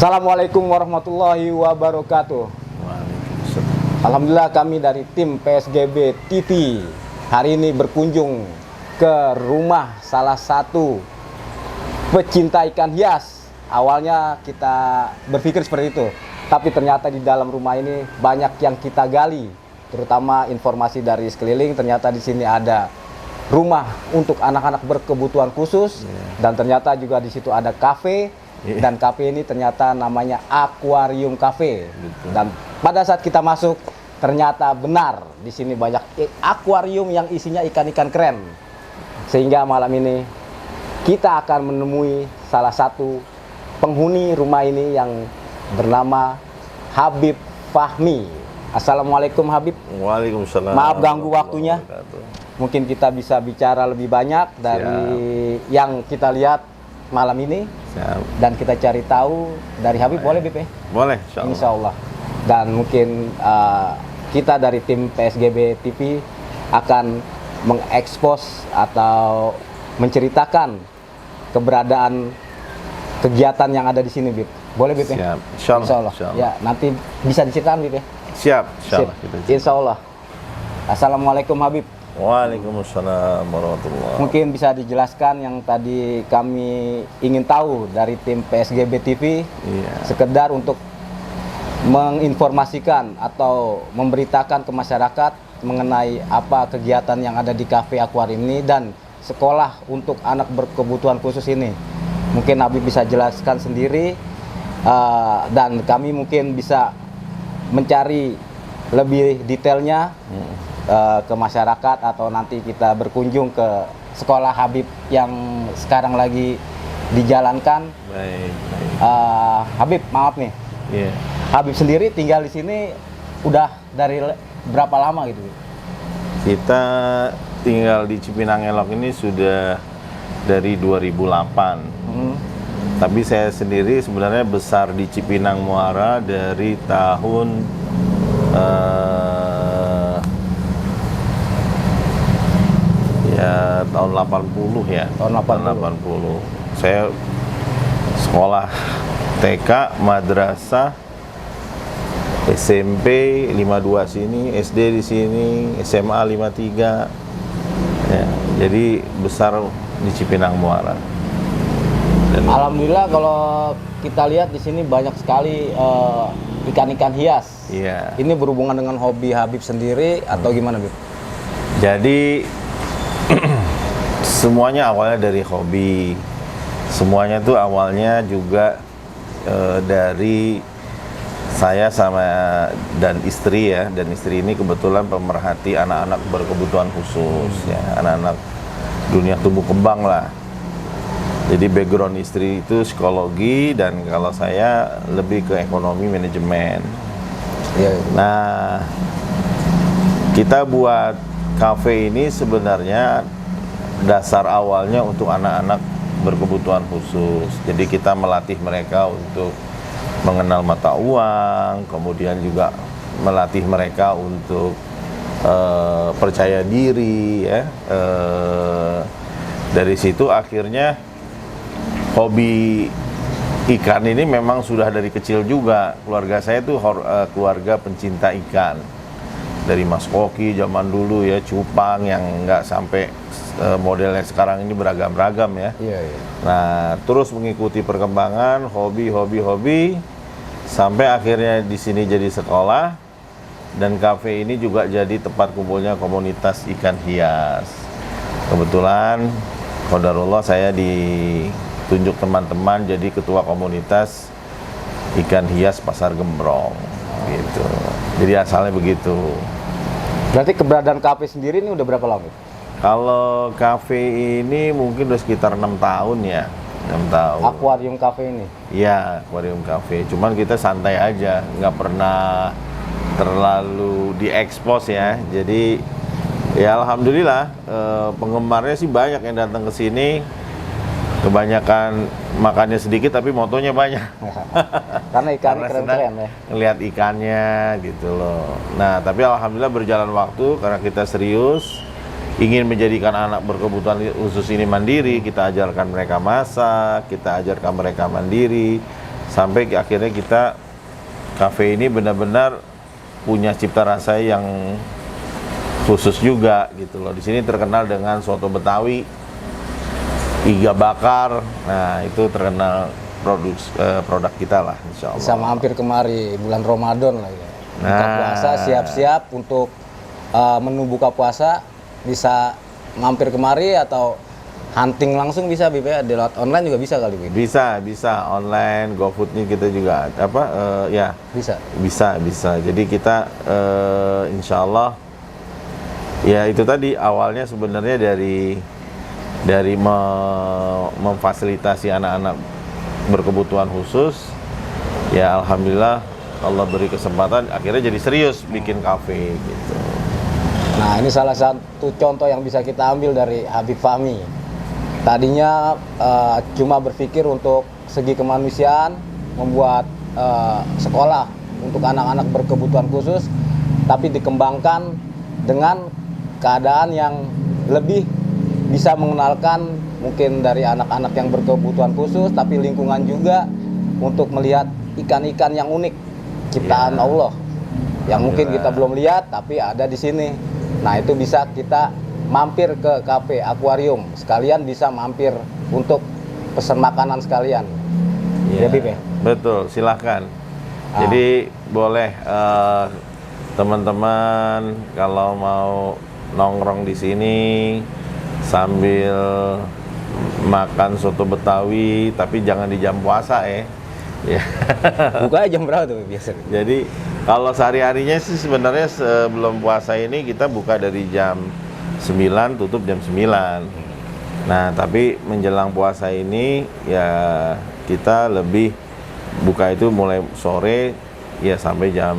Assalamualaikum warahmatullahi wabarakatuh. Waalaikumsalam. Alhamdulillah kami dari tim PSGB TV hari ini berkunjung ke rumah salah satu pecinta ikan hias. Awalnya kita berpikir seperti itu, tapi ternyata di dalam rumah ini banyak yang kita gali, terutama informasi dari sekeliling. Ternyata di sini ada rumah untuk anak-anak berkebutuhan khusus, dan ternyata juga di situ ada kafe. Dan kafe ini ternyata namanya Aquarium Cafe. Dan pada saat kita masuk, ternyata benar di sini banyak akuarium yang isinya ikan-ikan keren. Sehingga malam ini kita akan menemui salah satu penghuni rumah ini yang bernama Habib Fahmi. Assalamualaikum Habib. Waalaikumsalam. Maaf ganggu waktunya. Mungkin kita bisa bicara lebih banyak dari yang kita lihat malam ini. Siap. Dan kita cari tahu dari Habib. Boleh Bib ya? Boleh, Insya Allah. Dan mungkin kita dari tim PSGB TV akan mengekspos atau menceritakan keberadaan kegiatan yang ada di sini, Bib. Boleh Bib ya? Siap. Insya Allah. Insya Allah. Ya, nanti bisa diceritakan Bib ya? Siap. Insya Allah. Insya Allah. Assalamualaikum Habib. Waalaikumsalam warahmatullahi. Mungkin bisa dijelaskan yang tadi kami ingin tahu dari tim PSGB TV, sekedar untuk menginformasikan atau memberitakan ke masyarakat mengenai apa kegiatan yang ada di Cafe Aquarium ini dan sekolah untuk anak berkebutuhan khusus ini. Mungkin Habib bisa jelaskan sendiri, dan kami mungkin bisa mencari lebih detailnya ke masyarakat, atau nanti kita berkunjung ke sekolah Habib yang sekarang lagi dijalankan. Baik. Habib, maaf nih. Habib sendiri tinggal di sini udah dari berapa lama gitu? Kita tinggal di Cipinang Elok ini sudah dari 2008. Tapi saya sendiri sebenarnya besar di Cipinang Muara dari tahun tahun 80 ya. Tahun 80. Saya sekolah TK, madrasah, SMP 52 sini, SD di sini, SMA 53. Ya, jadi besar di Cipinang Muara. Dan alhamdulillah kalau kita lihat di sini banyak sekali ikan-ikan hias. Iya. Ini berhubungan dengan hobi Habib sendiri atau gimana, Bib? Jadi semuanya awalnya dari hobi. Semuanya tuh awalnya juga dari saya sama dan istri ya. Dan istri ini kebetulan pemerhati anak-anak berkebutuhan khusus ya, anak-anak dunia tumbuh kembang lah. Jadi background istri itu psikologi dan kalau saya lebih ke ekonomi manajemen. Nah, kita buat kafe ini sebenarnya dasar awalnya untuk anak-anak berkebutuhan khusus. Jadi kita melatih mereka untuk mengenal mata uang, kemudian juga melatih mereka untuk percaya diri ya. Dari situ akhirnya hobi ikan ini memang sudah dari kecil juga. Keluarga saya tuh keluarga pencinta ikan. Dari Mas Koki zaman dulu ya, cupang yang nggak sampai modelnya sekarang ini beragam-ragam ya. Nah, terus mengikuti perkembangan hobi sampai akhirnya di sini jadi sekolah, dan kafe ini juga jadi tempat kumpulnya komunitas ikan hias. Kebetulan qadarullah saya ditunjuk teman-teman jadi ketua komunitas ikan hias Pasar Gembrong gitu. Jadi asalnya begitu. Berarti keberadaan kafe sendiri ini udah berapa lama? Kalau kafe ini mungkin udah sekitar 6 tahun ya. 6 tahun. Aquarium Cafe ini? Iya, Aquarium Cafe. Cuman kita santai aja, nggak pernah terlalu diekspos ya. Jadi ya alhamdulillah penggemarnya sih banyak yang datang ke sini. Kebanyakan makannya sedikit tapi motonya banyak. Karena ikannya keren-keren ya. Ngelihat ikannya gitu loh. Nah, tapi alhamdulillah berjalan waktu karena kita serius ingin menjadikan anak berkebutuhan khusus ini mandiri, kita ajarkan mereka masak, kita ajarkan mereka mandiri, sampai akhirnya kita kafe ini benar-benar punya cipta rasa yang khusus juga gitu loh. Di sini terkenal dengan soto Betawi, iga bakar. Nah, itu terkenal produk kita lah, insya Allah. Bisa mampir kemari bulan Ramadan lah ya. Buka Nah. puasa, siap-siap untuk menu buka puasa, bisa mampir kemari atau hunting langsung bisa Bib ya, di lewat online juga bisa kali Bib? Bisa online, GoFood-nya kita juga ya Bisa. bisa. Jadi kita insya Allah ya itu tadi awalnya sebenarnya dari memfasilitasi anak-anak berkebutuhan khusus, ya alhamdulillah Allah beri kesempatan akhirnya jadi serius bikin kafe gitu. Nah, ini salah satu contoh yang bisa kita ambil dari Habib Fahmi. Tadinya cuma berpikir untuk segi kemanusiaan, membuat sekolah untuk anak-anak berkebutuhan khusus, tapi dikembangkan dengan keadaan yang lebih bisa mengenalkan mungkin dari anak-anak yang berkebutuhan khusus, tapi lingkungan juga untuk melihat ikan-ikan yang unik ciptaan Allah yang mungkin kita belum lihat tapi ada di sini. Nah, itu bisa kita mampir ke kafe akuarium, sekalian bisa mampir untuk pesan makanan sekalian. Ya, Bib ya? Betul, silahkan. Jadi boleh teman-teman kalau mau nongkrong di sini sambil makan soto Betawi, tapi jangan di jam puasa ya. Buka jam berapa tuh biasanya? Jadi kalau sehari-harinya sih sebenarnya sebelum puasa ini kita buka dari jam 9, tutup jam 9. Nah, tapi menjelang puasa ini ya kita lebih buka itu mulai sore ya sampai jam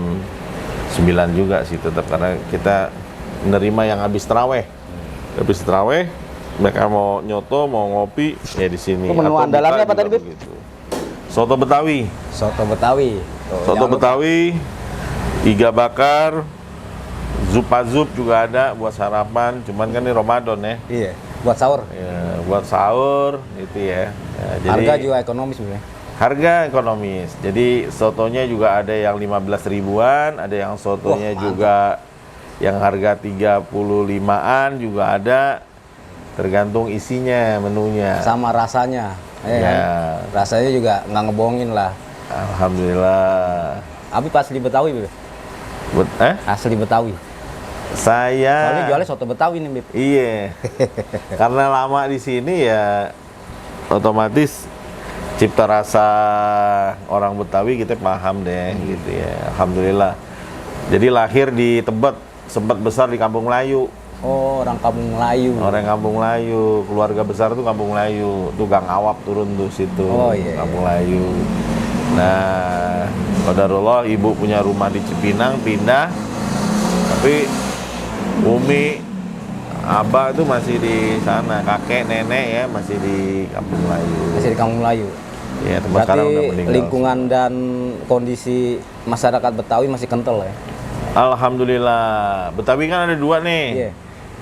9 juga sih tetap, karena kita menerima yang habis taraweh. Habis taraweh mereka mau nyoto, mau ngopi ya di sini. Menu Atau andalannya buka apa tadi, juga Bib? begitu. Soto Betawi. Soto Betawi. Soto Betawi, iga bakar, zup juga ada buat sarapan. Cuman kan ini Ramadan ya. Iya, buat sahur. Ya, buat sahur itu ya. Jadi Harga juga ekonomis sebenarnya. harga ekonomis. Jadi sotonya juga ada yang 15 ribuan, ada yang sotonya juga yang harga 35-an juga ada. Tergantung isinya, menunya. Sama rasanya. Ya. Kan? Rasanya juga nggak ngebohongin lah. Alhamdulillah. Abi asli Betawi, Bib. Asli Betawi. Saya Soalnya jualnya soto Betawi nih, Bib. iya. Karena lama di sini ya otomatis cipta rasa orang Betawi kita paham deh gitu ya. Alhamdulillah. Jadi lahir di Tebet, sempat besar di Kampung Melayu. Oh, orang Kampung Melayu. Orang Kampung Melayu, keluarga besar tuh Kampung Melayu. Tuh Gang Awap turun tuh situ. Oh, iya. Kampung Melayu. Nah, qadarullah ibu punya rumah di Cipinang, pindah. Tapi Umi, Abah tuh masih di sana, kakek, nenek ya masih di Kampung Melayu. Masih di Kampung Melayu. Ya, tempat sekarang udah Berarti meninggal. lingkungan dan kondisi masyarakat Betawi masih kental ya? Alhamdulillah. Betawi kan ada dua nih. Iya.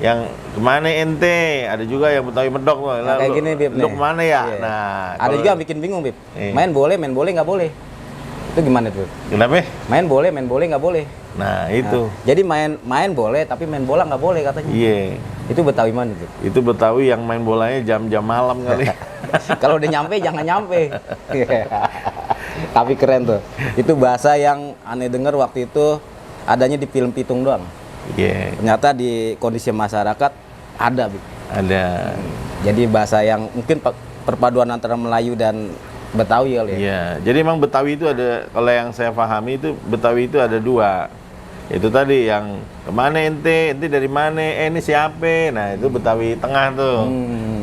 Yang kemana ente? Ada juga yang Betawi medok tuh. Nah, kayak gini, Bib. Lu nih. kemana ya? Iya. Nah, ada kalau- juga yang bikin bingung, Bib. Iya. Main boleh nggak boleh. Itu gimana tuh? Kenapa? Main boleh nggak boleh. Nah, itu. Nah, jadi main boleh, tapi main bola nggak boleh katanya. Iya. Itu Betawi mana tuh? Itu Betawi yang main bolanya jam-jam malam kali. Kalau udah nyampe jangan nyampe. Tapi keren tuh. Itu bahasa yang aneh denger waktu itu adanya di film Pitung doang. Iya. Ternyata di kondisi masyarakat ada, Bib. Ada. Jadi bahasa yang mungkin perpaduan antara Melayu dan Betawi kali ya. Iya. Jadi emang Betawi itu ada, kalau yang saya pahami itu Betawi itu ada dua. Itu tadi yang kemana ente dari mana? Ini siapa? Nah, itu Betawi tengah tuh.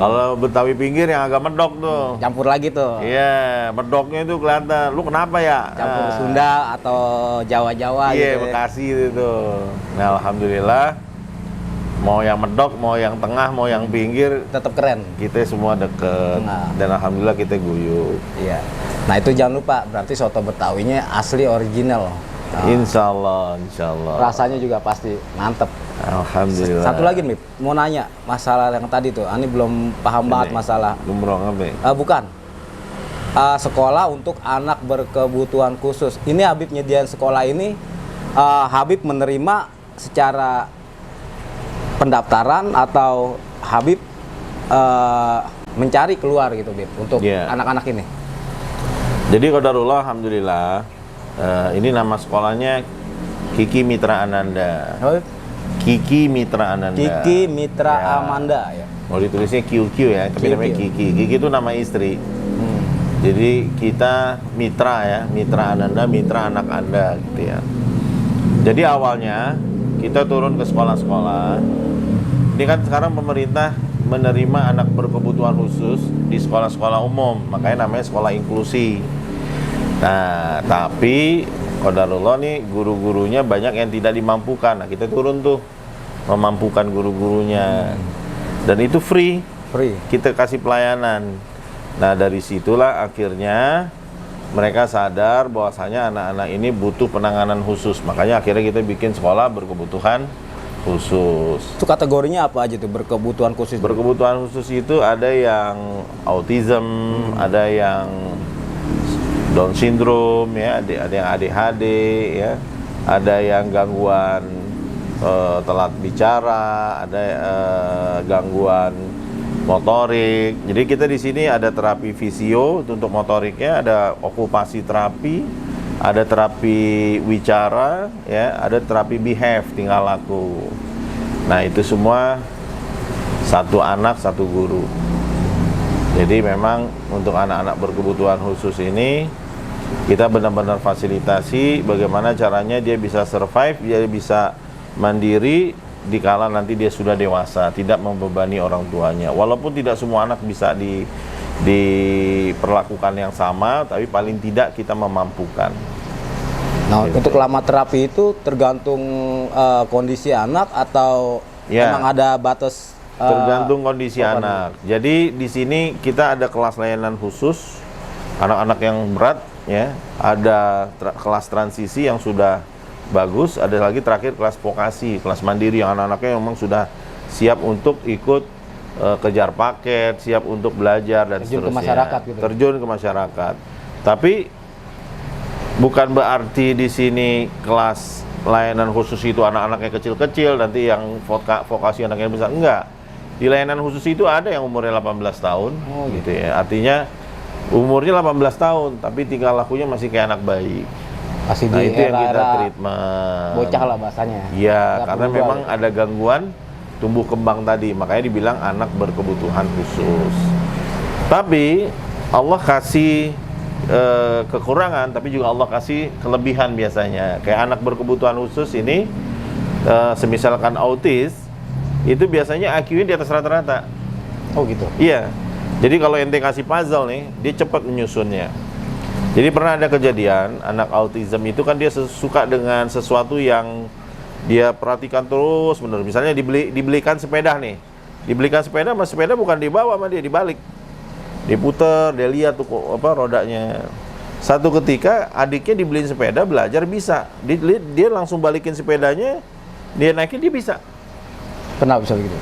Kalau Betawi pinggir yang agak medok tuh. Campur lagi tuh. Iya, medoknya itu kelihatan. Lu kenapa ya? Campur Nah, Sunda atau Jawa-Jawa iya, gitu. Ya. Bekasi itu. Nah, alhamdulillah mau yang medok, mau yang tengah, mau yang pinggir, Tetap keren. kita semua deket. Nah. Dan alhamdulillah kita guyup. Iya. Nah, itu jangan lupa, berarti soto Betawinya asli original. Nah, Insya Allah. rasanya juga pasti mantep. Alhamdulillah. Satu lagi, Mip, mau nanya masalah yang tadi tuh. Ani belum paham banget masalah. Gembrong apa? Bukan. sekolah untuk anak berkebutuhan khusus. Ini Habib nyediain sekolah ini, Habib menerima secara pendaftaran atau Habib mencari keluar gitu, Bib, untuk anak-anak ini. Jadi qadarullah, alhamdulillah, ini nama sekolahnya Kiki Mitra Ananda. Kiki Mitra Ananda. Kiki Mitra Amanda ya. Mau ditulisnya QQ ya, tapi namanya Kiki. Kiki itu nama istri. Jadi kita mitra ya, Mitra Ananda, mitra anak Anda gitu ya. Jadi awalnya kita turun ke sekolah-sekolah. Ini kan sekarang pemerintah menerima anak berkebutuhan khusus di sekolah-sekolah umum, makanya namanya sekolah inklusi. Nah, tapi qadarullah nih guru-gurunya banyak yang tidak dimampukan. Nah, kita turun tuh memampukan guru-gurunya. Dan itu free. Kita kasih pelayanan. Nah, dari situlah akhirnya mereka sadar bahwasanya anak-anak ini butuh penanganan khusus. Makanya akhirnya kita bikin sekolah berkebutuhan khusus. Itu kategorinya apa aja tuh berkebutuhan khusus? Berkebutuhan khusus itu ada yang autism, ada yang Down syndrome ya, ada yang ADHD ya, ada yang gangguan telat bicara, ada gangguan motorik. Jadi kita di sini ada terapi fisio untuk motoriknya, ada okupasi terapi, ada terapi wicara, ya, ada terapi behave, tingkah laku. Nah, itu semua satu anak satu guru. Jadi memang untuk anak-anak berkebutuhan khusus ini kita benar-benar fasilitasi bagaimana caranya dia bisa survive, dia bisa mandiri dikala nanti dia sudah dewasa, tidak membebani orang tuanya. Walaupun tidak semua anak bisa diperlakukan yang sama, tapi paling tidak kita memampukan. Nah, gitu. Untuk lama terapi itu tergantung kondisi anak atau memang ada batas? Tergantung kondisi anak. Jadi di sini kita ada kelas layanan khusus anak-anak yang berat, ya. Ada kelas transisi yang sudah bagus, ada lagi terakhir kelas vokasi, kelas mandiri yang anak-anaknya memang sudah siap untuk ikut kejar paket, siap untuk belajar dan terjun seterusnya. Ke masyarakat gitu. Terjun ke masyarakat. Tapi bukan berarti di sini kelas layanan khusus itu anak-anaknya kecil-kecil, nanti yang vokasi anaknya besar, enggak. Di layanan khusus itu ada yang umurnya 18 tahun, gitu ya. Artinya umurnya 18 tahun, tapi tingkah lakunya masih kayak anak bayi. Masih Nah, di itu yang kita era treatment. bocah lah bahasanya. Iya, karena memang ada gangguan tumbuh kembang tadi, makanya dibilang anak berkebutuhan khusus. Tapi Allah kasih kekurangan, tapi juga Allah kasih kelebihan biasanya. Kayak anak berkebutuhan khusus ini, semisalkan autis, itu biasanya IQ-nya di atas rata-rata. Oh gitu? Iya. Jadi kalau ente kasih puzzle nih, dia cepat menyusunnya. Jadi pernah ada kejadian, anak autism itu kan dia suka dengan sesuatu yang dia perhatikan terus bener. Misalnya dibelikan sepeda nih. Dibelikan sepeda, mas sepeda bukan dibawa sama dia, dibalik. Diputer, dia lihat tuh apa rodanya. Satu ketika adiknya dibeliin sepeda, belajar bisa. Dia langsung balikin sepedanya, dia naikin, dia bisa. Kenapa bisa begitu?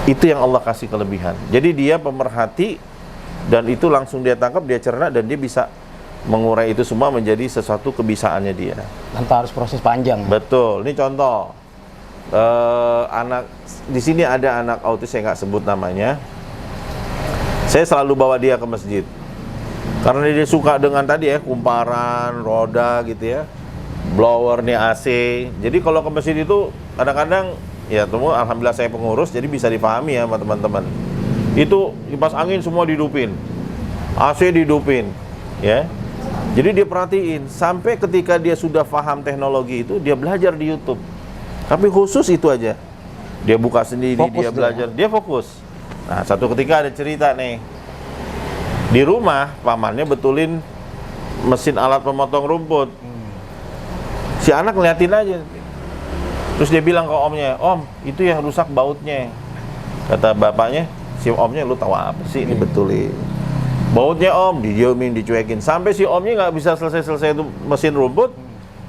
Itu yang Allah kasih kelebihan. Jadi dia pemerhati dan itu langsung dia tangkap, dia cerna dan dia bisa mengurai itu semua menjadi sesuatu kebisaannya dia. Tanpa harus proses panjang. Betul. Ini contoh. Anak di sini ada anak autis, saya nggak sebut namanya. Saya selalu bawa dia ke masjid. Karena dia suka dengan tadi ya, kumparan, roda gitu ya. Blower nih AC. Jadi kalau ke masjid itu kadang-kadang ya temu, alhamdulillah saya pengurus, jadi bisa dipahami ya sama teman-teman. Itu kipas angin semua dihidupin, AC dihidupin, ya. Jadi dia perhatiin, sampai ketika dia sudah paham teknologi itu, dia belajar di YouTube. Tapi khusus itu aja. Dia buka sendiri, fokus dia belajar, dia fokus. Nah, satu ketika ada cerita nih. Di rumah, pamannya betulin mesin alat pemotong rumput. Si anak ngeliatin aja. Terus dia bilang ke omnya, "Om, itu yang rusak bautnya." Kata bapaknya, "Si omnya lu tahu apa sih ini betulin. Bautnya om, didiemin, dicuekin. Sampai si omnya nggak bisa selesai itu mesin rumput.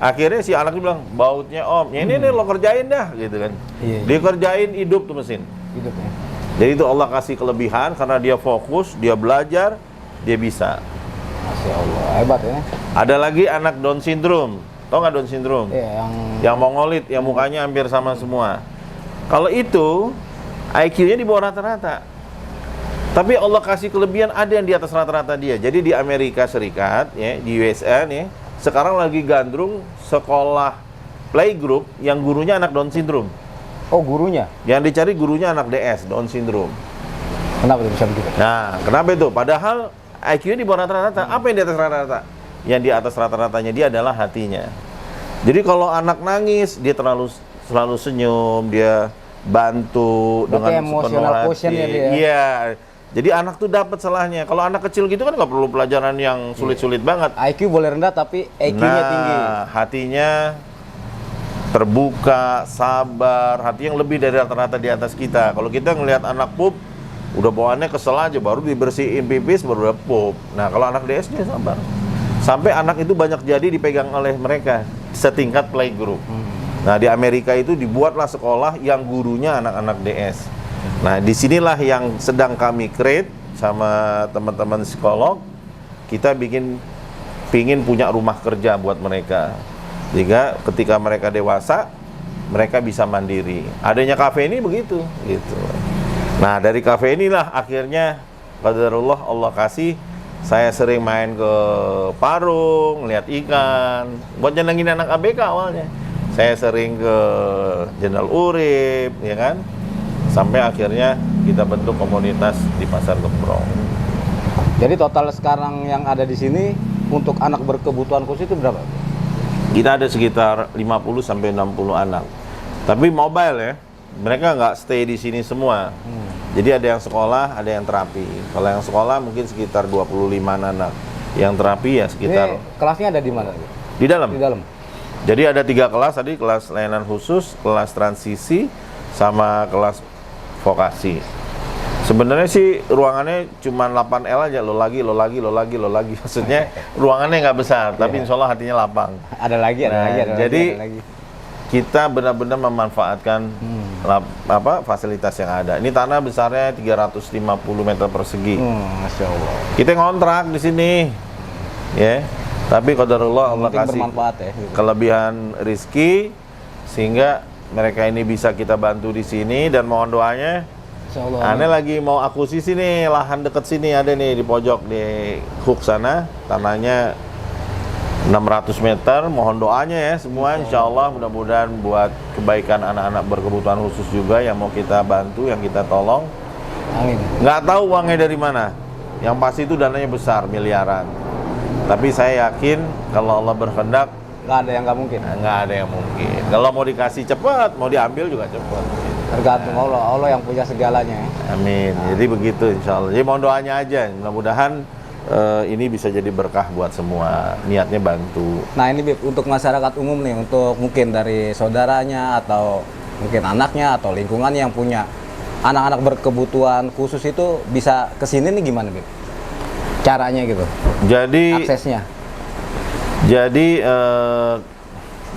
Akhirnya si anaknya bilang, bautnya om, ya ini nih lo kerjain dah," gitu kan. Dia kerjain, hidup tuh mesin. Hidup ya. Jadi itu Allah kasih kelebihan karena dia fokus, dia belajar, dia bisa. Masya Allah, hebat ya. Ada lagi anak Down syndrome. Tahu nggak Down syndrome? Iya, Yang mongolit, yang mukanya hampir sama semua. Kalau itu IQ-nya di bawah rata-rata. Tapi Allah kasih kelebihan ada yang di atas rata-rata dia. Jadi di Amerika Serikat, ya, di USA nih, sekarang lagi gandrung sekolah playgroup yang gurunya anak Down syndrome. Oh, gurunya? Yang dicari gurunya anak DS, Down syndrome. Kenapa tuh bisa begitu? Nah, kenapa itu? Padahal IQ-nya di bawah rata-rata. Apa yang di atas rata-rata? Yang di atas rata-ratanya dia adalah hatinya. Jadi kalau anak nangis, dia selalu senyum, dia bantu Berarti dengan emotional sepenuh hati. quotient ya dia? Iya. Jadi anak tuh dapat salahnya. Kalau anak kecil gitu kan nggak perlu pelajaran yang sulit-sulit banget. IQ boleh rendah tapi EQ-nya tinggi. Hatinya terbuka, sabar, hati yang lebih dari rata-rata di atas kita. Kalau kita ngelihat anak pup, udah bawaannya kesel aja, baru dibersihin pipis, baru udah pup. Nah, kalau anak DS dia sabar. Sampai anak itu banyak jadi dipegang oleh mereka setingkat playgroup. Nah, di Amerika itu dibuatlah sekolah yang gurunya anak-anak DS. Nah, disinilah yang sedang kami create sama teman-teman psikolog. Kita pingin punya rumah kerja buat mereka. Sehingga ketika mereka dewasa, mereka bisa mandiri. Adanya kafe ini begitu, gitu. Nah, dari kafe inilah akhirnya qadarullah Allah kasih saya sering main ke Parung, lihat ikan, buat nyenengin anak ABK awalnya. Saya sering ke Jenderal Urip, ya kan? Sampai akhirnya kita bentuk komunitas di Pasar Gembrong. Jadi total sekarang yang ada di sini untuk anak berkebutuhan khusus itu berapa? Kita ada sekitar 50 sampai 60 anak. Tapi mobile ya. Mereka nggak stay di sini semua. Jadi ada yang sekolah, ada yang terapi. Kalau yang sekolah mungkin sekitar 25 anak. Yang terapi ya sekitar. Ini kelasnya ada di mana? Di dalam. Di dalam. Jadi ada 3 kelas tadi, kelas layanan khusus, kelas transisi, sama kelas vokasi. Sebenarnya sih ruangannya cuma 8L aja, lo lagi. Maksudnya ruangannya nggak besar, tapi insya Allah hatinya lapang. Ada lagi. Jadi kita benar-benar memanfaatkan fasilitas yang ada. Ini tanah besarnya 350 meter persegi. Masya Allah. Kita ngontrak di sini, ya. Tapi qadarullah Allah kasih bermanfaat ya. kelebihan rizki sehingga mereka ini bisa kita bantu di sini, dan mohon doanya. Aneh lagi mau akuisisi nih, lahan deket sini ada nih di pojok di hook sana, tanahnya 600 meter, mohon doanya ya semua, insya Allah mudah-mudahan buat kebaikan anak-anak berkebutuhan khusus juga yang mau kita bantu, yang kita tolong. Amin. Nggak tahu uangnya dari mana, yang pasti itu dananya besar, miliaran. Tapi saya yakin kalau Allah berkehendak, nggak ada yang nggak mungkin. Nggak ada yang mungkin. Kalau mau dikasih cepat, mau diambil juga cepat. Tergantung Allah yang punya segalanya. Amin. Jadi begitu insya Allah. Jadi mohon doanya aja. Mudah-mudahan ini bisa jadi berkah buat semua. Niatnya bantu. Nah ini Bib, untuk masyarakat umum nih, untuk mungkin dari saudaranya atau mungkin anaknya atau lingkungan yang punya anak-anak berkebutuhan khusus itu bisa kesini nih gimana Bib? Caranya gitu? Jadi aksesnya? Jadi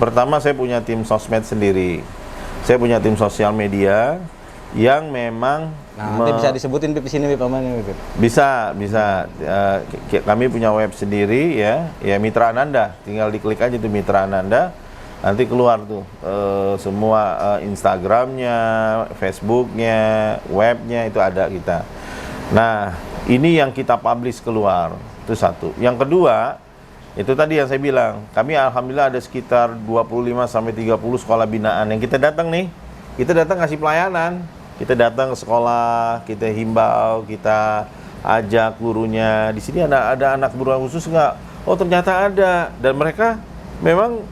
pertama saya punya tim sosmed sendiri. Saya punya tim sosial media yang memang nanti bisa disebutin Bib di sini Bib, namanya Bib. Bisa. Kami punya web sendiri ya Mitra Ananda. Tinggal diklik aja tuh Mitra Ananda. Nanti keluar tuh semua Instagramnya, Facebooknya, webnya itu ada kita. Nah, ini yang kita publish keluar. Itu satu. Yang kedua, itu tadi yang saya bilang, kami alhamdulillah ada sekitar 25 sampai 30 sekolah binaan yang kita datang nih. Kita datang ngasih pelayanan. Kita datang ke sekolah, kita himbau, kita ajak gurunya. Di sini ada anak berkebutuhan khusus nggak? Oh ternyata ada, dan mereka memang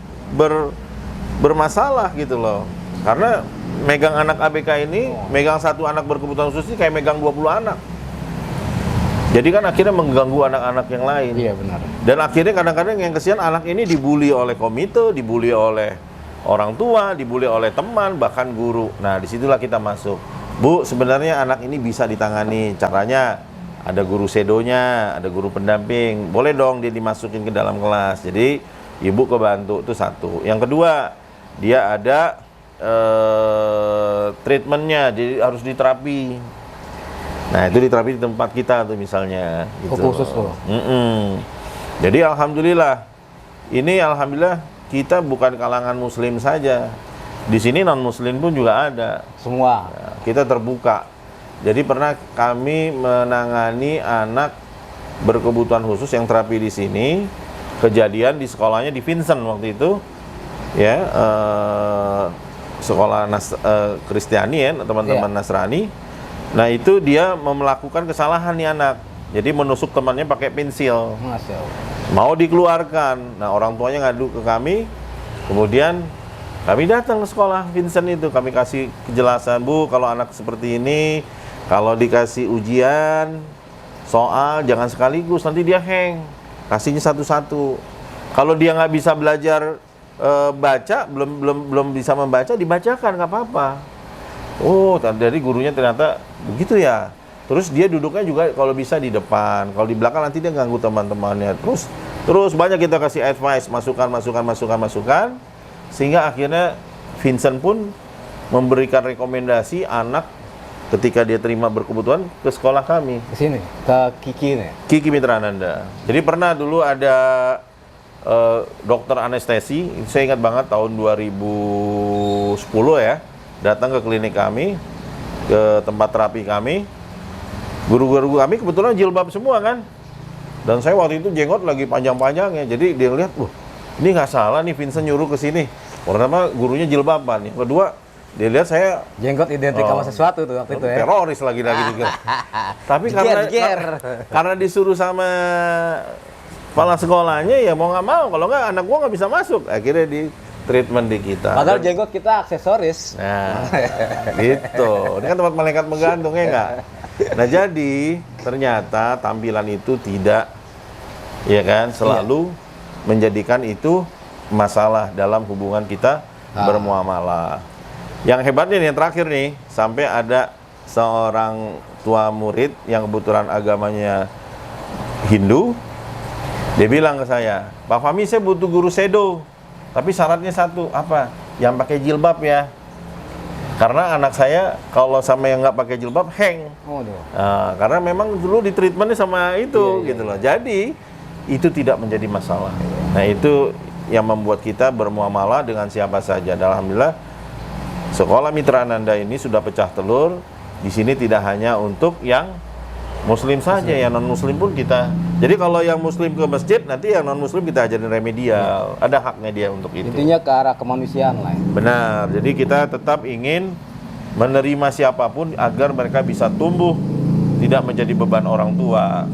bermasalah gitu loh. Karena megang anak ABK ini, megang satu anak berkebutuhan khusus ini kayak megang 20 anak. Jadi kan akhirnya mengganggu anak-anak yang lain. Iya benar. Dan akhirnya kadang-kadang yang kesian anak ini dibully oleh komite, dibully oleh orang tua, dibully oleh teman, bahkan guru. Nah disitulah kita masuk. Bu, sebenarnya anak ini bisa ditangani. Caranya ada guru sedonya, ada guru pendamping. Boleh dong dia dimasukin ke dalam kelas. Jadi ibu kebantu, itu satu. Yang kedua, dia ada treatmentnya, jadi harus diterapi. Nah itu diterapi di tempat kita tuh misalnya. Gitu. Khusus tuh. Jadi alhamdulillah, kita bukan kalangan muslim saja. Di sini non muslim pun juga ada. Semua. Ya, kita terbuka. Jadi pernah kami menangani anak berkebutuhan khusus yang terapi di sini. Kejadian di sekolahnya di Vincent waktu itu, ya, sekolah Kristiani ya, teman-teman Nasrani. Nah itu dia melakukan kesalahan nih anak. Jadi menusuk temannya pakai pensil. Masya Allah. Mau dikeluarkan. Nah orang tuanya ngadu ke kami. Kemudian kami datang ke sekolah Vincent itu. Kami kasih kejelasan, Bu, kalau anak seperti ini, kalau dikasih ujian, soal, jangan sekaligus, nanti dia hang. Kasihnya satu-satu. Kalau dia nggak bisa belajar baca, belum bisa membaca, dibacakan, nggak apa-apa. Oh, dari gurunya ternyata begitu ya. Terus dia duduknya juga kalau bisa di depan. Kalau di belakang nanti dia ganggu teman-temannya. Terus banyak kita kasih advice, masukan. Sehingga akhirnya Vincent pun memberikan rekomendasi anak ketika dia terima berkebutuhan ke sekolah kami. Ke sini, ke Kiki nih. Kiki Mitrananda. Jadi pernah dulu ada dokter anestesi, saya ingat banget tahun 2010 ya, datang ke klinik kami, ke tempat terapi kami. Guru-guru kami kebetulan jilbab semua kan. Dan saya waktu itu jenggot lagi panjang-panjangnya. Jadi dia lihat, wah, ini nggak salah nih Vincent nyuruh ke sini. Pertama gurunya jilbaban. Yang kedua, dia lihat saya jenggot identik sama sesuatu tuh waktu itu ya. Teroris lagi juga. Tapi karena disuruh sama kepala sekolahnya, ya mau nggak mau, kalau nggak anak gua nggak bisa masuk. Akhirnya di treatment di kita. Padahal jenggot kita aksesoris. Nah, gitu. Ini kan tempat malaikat menggantung ya nggak? Nah jadi ternyata tampilan itu tidak, ya kan, selalu menjadikan itu masalah dalam hubungan kita bermuamalah. Yang hebatnya nih, yang terakhir nih, sampai ada seorang tua murid yang kebetulan agamanya Hindu, dia bilang ke saya, Pak Fahmi, saya butuh guru sedo, tapi syaratnya satu, apa? Yang pakai jilbab ya. Karena anak saya kalau sama yang nggak pakai jilbab hang. Nah, karena memang dulu di treatmentnya sama itu gitu loh. Jadi itu tidak menjadi masalah. Nah itu yang membuat kita bermuamalah dengan siapa saja. Dan alhamdulillah sekolah Mitra Ananda ini sudah pecah telur. Di sini tidak hanya untuk yang Muslim saja, yang non Muslim pun kita. Jadi kalau yang Muslim ke masjid, nanti yang non Muslim kita ajarin remedial. Ada haknya dia untuk itu. Intinya ke arah kemanusiaan lah. Benar. Jadi kita tetap ingin menerima siapapun agar mereka bisa tumbuh, tidak menjadi beban orang tua.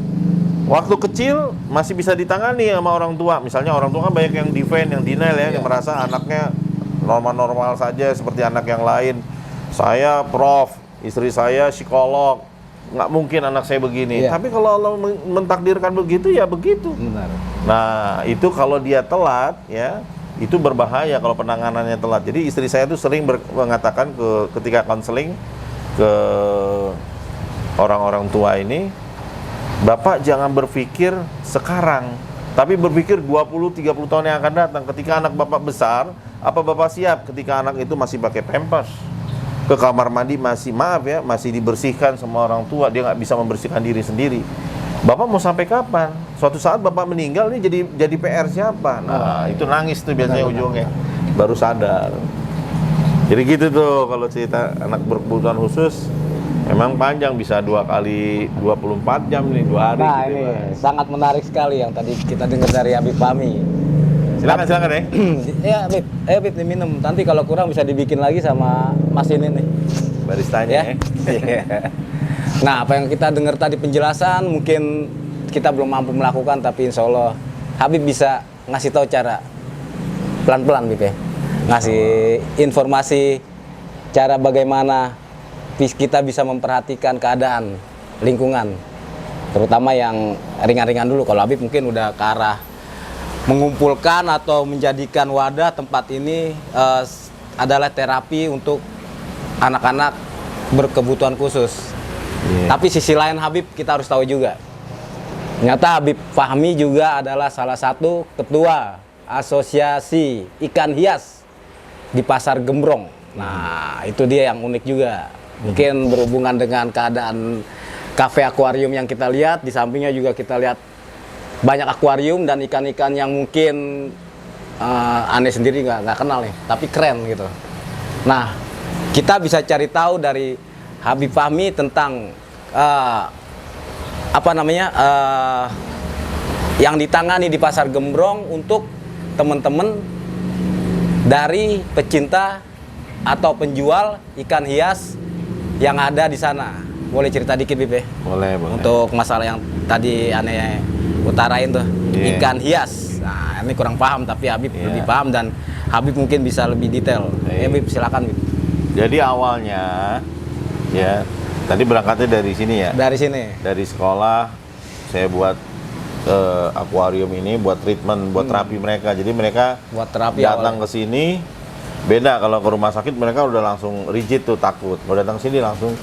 Waktu kecil masih bisa ditangani sama orang tua. Misalnya orang tua kan banyak yang defend, yang denial ya, yang merasa anaknya normal-normal saja seperti anak yang lain. Saya prof, istri saya psikolog. Nggak mungkin anak saya begini. Tapi kalau Allah mentakdirkan begitu, ya begitu. Benar. Nah, itu kalau dia telat, ya, itu berbahaya kalau penanganannya telat. Jadi istri saya tuh sering mengatakan ketika konseling ke orang-orang tua ini, Bapak jangan berpikir sekarang, tapi berpikir 20-30 tahun yang akan datang. Ketika anak Bapak besar, apa Bapak siap ketika anak itu masih pakai pampers? Ke kamar mandi masih dibersihkan sama orang tua, dia nggak bisa membersihkan diri sendiri. Bapak mau sampai kapan? Suatu saat Bapak meninggal, ini jadi PR siapa? Nah, itu nangis tuh biasanya ujungnya. Baru sadar. Jadi gitu tuh kalau cerita anak berkebutuhan khusus, memang panjang, bisa 2 kali 24 jam nih, 2 hari. Nah, gitu, ini Mas. sangat menarik sekali yang tadi kita dengar dari Habib Fahmi. Silakan ya. Ya, Habib, ayo Habib diminum. Nanti kalau kurang bisa dibikin lagi sama Mas ini nih. Baristanya ya. Nah, apa yang kita dengar tadi penjelasan mungkin kita belum mampu melakukan, tapi insya Allah Habib bisa ngasih tahu cara pelan-pelan, Habib ya. Ngasih informasi cara bagaimana kita bisa memperhatikan keadaan lingkungan, terutama yang ringan-ringan dulu. Kalau Habib mungkin udah ke arah mengumpulkan atau menjadikan wadah tempat ini adalah terapi untuk anak-anak berkebutuhan khusus. Tapi sisi lain Habib kita harus tahu juga, ternyata Habib Fahmi juga adalah salah satu ketua asosiasi ikan hias di Pasar Gembrong. Nah itu dia yang unik juga. Mungkin berhubungan dengan keadaan kafe akuarium yang kita lihat, di sampingnya juga kita lihat banyak akuarium dan ikan-ikan yang mungkin aneh sendiri nggak kenal nih, tapi keren gitu. Nah, kita bisa cari tahu dari Habib Fahmi tentang yang ditangani di Pasar Gembrong untuk teman-teman dari pecinta atau penjual ikan hias yang ada di sana. Boleh cerita dikit, Bib? Boleh. Untuk masalah yang tadi aneh utarain tuh, ikan hias. Nah, ini kurang paham, tapi Habib lebih paham dan Habib mungkin bisa lebih detail. Bib, silakan, Bib. Jadi awalnya, ya, tadi berangkatnya dari sini ya. Dari sini. Dari sekolah, saya buat akuarium ini buat treatment, buat terapi mereka. Jadi mereka buat terapi datang ke sini. Beda kalau ke rumah sakit mereka udah langsung rigid tuh, takut. Kalau datang sini langsung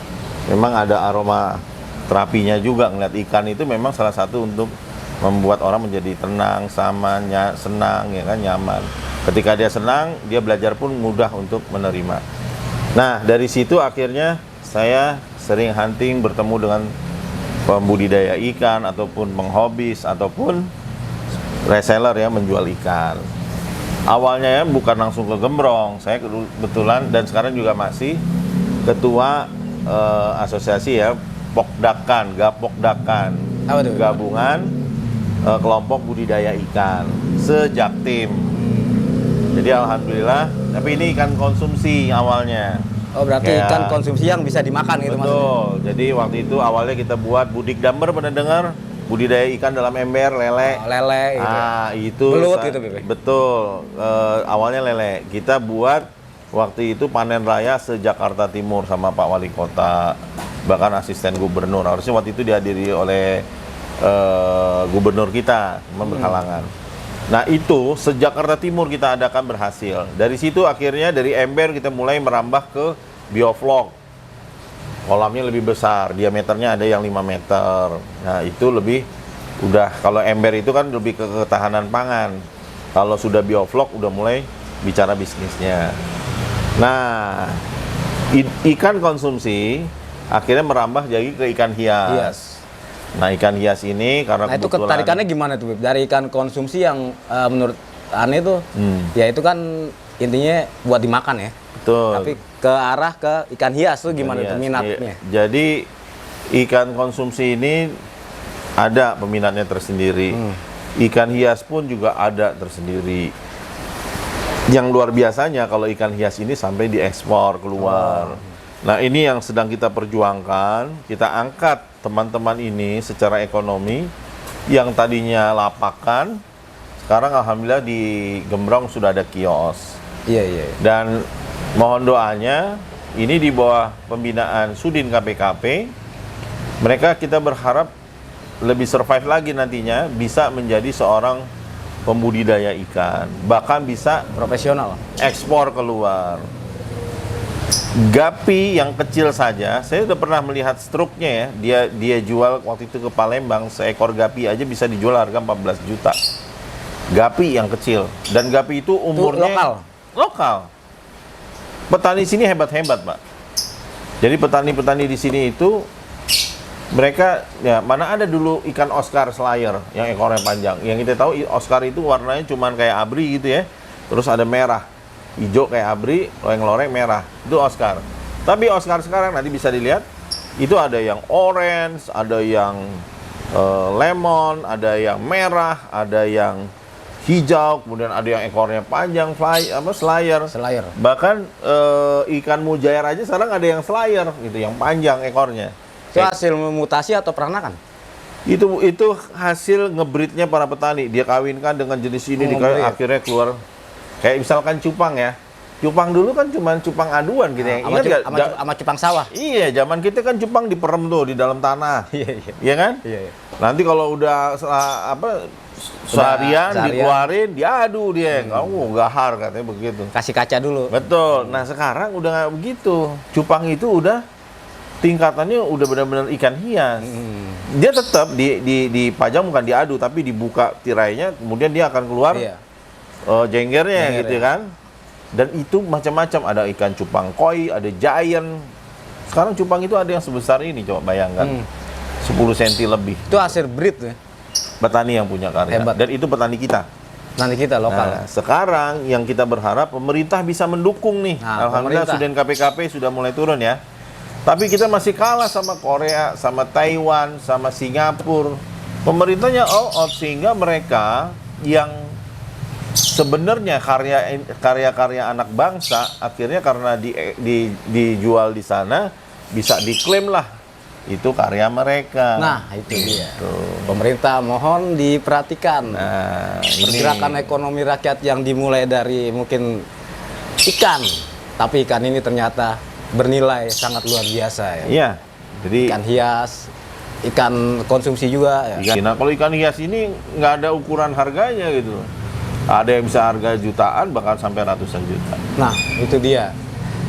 memang ada aroma terapinya juga. Ngeliat ikan itu memang salah satu untuk membuat orang menjadi tenang, senang, ya kan, nyaman. Ketika dia senang, dia belajar pun mudah untuk menerima. Nah, dari situ akhirnya saya sering hunting, bertemu dengan pembudidaya ikan ataupun penghobis ataupun reseller ya, menjual ikan. Awalnya ya bukan langsung ke Gembrong, saya kebetulan dan sekarang juga masih ketua asosiasi ya, Gapokdakan, gabungan kelompok budidaya ikan sejak tim. Jadi alhamdulillah, tapi ini ikan konsumsi awalnya. Oh, berarti ikan konsumsi yang bisa dimakan gitu maksudnya. Betul. Jadi waktu itu awalnya kita buat budik damber, pernah dengar? Budidaya ikan dalam ember, lele. Oh, lele gitu. Ah, itu belut gitu, Bebe. Betul. Awalnya lele. Kita buat waktu itu panen raya se-Jakarta Timur sama Pak Wali Kota, bahkan asisten gubernur. Harusnya waktu itu dihadiri oleh gubernur kita, berhalangan. Nah, itu se-Jakarta Timur kita adakan berhasil. Dari situ akhirnya dari ember kita mulai merambah ke bioflok. Kolamnya lebih besar, diameternya ada yang 5 meter. Nah, itu lebih udah, kalau ember itu kan lebih ke ketahanan pangan. Kalau sudah bioflok udah mulai bicara bisnisnya. Nah, ikan konsumsi akhirnya merambah jadi ke ikan hias. Nah, ikan hias ini karena itu ketarikannya gimana tuh, Bib? Dari ikan konsumsi yang menurut aneh tuh, ya itu kan intinya buat dimakan ya. Betul. Tapi ke arah ke ikan hias tuh gimana tuh minatnya? Jadi ikan konsumsi ini ada peminatnya tersendiri. Ikan hias pun juga ada tersendiri. Yang luar biasanya kalau ikan hias ini sampai diekspor keluar. Nah, ini yang sedang kita perjuangkan. Kita angkat teman-teman ini secara ekonomi yang tadinya lapakan, sekarang alhamdulillah di Gembrong sudah ada kios. Iya. Dan mohon doanya, ini di bawah pembinaan Sudin KPKP, mereka kita berharap lebih survive lagi nantinya, bisa menjadi seorang pembudidaya ikan, bahkan bisa profesional, ekspor keluar. Gapi yang kecil saja, saya udah pernah melihat struknya ya, dia jual waktu itu ke Palembang, seekor gapi aja bisa dijual harga 14 juta. Gapi yang kecil, dan gapi itu umurnya lokal. Petani sini hebat-hebat, Pak. Jadi petani-petani di sini itu mereka, ya, mana ada dulu ikan Oscar Slayer yang ekornya panjang. Yang kita tahu Oscar itu warnanya cuman kayak abri gitu ya, terus ada merah, hijau kayak abri, loreng-loreng merah, itu Oscar. Tapi Oscar sekarang nanti bisa dilihat, itu ada yang orange, ada yang lemon, ada yang merah, ada yang hijau, kemudian ada yang ekornya panjang, slayer. Bahkan ikan mujair aja sekarang ada yang slayer, gitu, yang panjang ekornya. Itu hasil mutasi atau peranakan? Itu hasil ngebreednya para petani. Dia kawinkan dengan jenis ini, akhirnya keluar. Kayak misalkan cupang ya. Cupang dulu kan cuma cupang aduan gitu ya. Sama cupang sawah. Iya, zaman kita kan cupang diperem tuh di dalam tanah. Iya kan? Iya. Nanti kalau udah seharian dikeluarin, diadu dia. Kamu gahar katanya begitu. Kasih kaca dulu. Betul. Nah, sekarang udah nggak begitu. Cupang itu udah tingkatannya udah benar-benar ikan hias. Dia tetap dipajang, bukan diadu, tapi dibuka tirainya, kemudian dia akan keluar jenggernya gitu kan. Dan itu macam-macam, ada ikan cupang koi, ada giant. Sekarang cupang itu ada yang sebesar ini, coba bayangkan. 10 cm lebih. Itu hasil breed ya? petani yang punya karya. Hebat. Dan itu petani kita. Nanti kita lokal. Nah, sekarang yang kita berharap pemerintah bisa mendukung nih. Nah, Alhamdulillah pemerintah. Sudin KPKP sudah mulai turun ya. Tapi kita masih kalah sama Korea, sama Taiwan, sama Singapura. Pemerintahnya all out sehingga mereka yang sebenarnya karya-karya anak bangsa akhirnya karena dijual di sana bisa diklaim lah itu karya mereka. Nah, itu dia. Tuh. Pemerintah mohon diperhatikan. Nah, Pergerakan ekonomi rakyat yang dimulai dari mungkin ikan, tapi ikan ini ternyata bernilai sangat luar biasa ya. Iya. Jadi Ikan hias, ikan konsumsi juga ya. nah kalau ikan hias ini nggak ada ukuran harganya gitu. Ada yang bisa harga jutaan bahkan sampai ratusan juta. Nah, itu dia.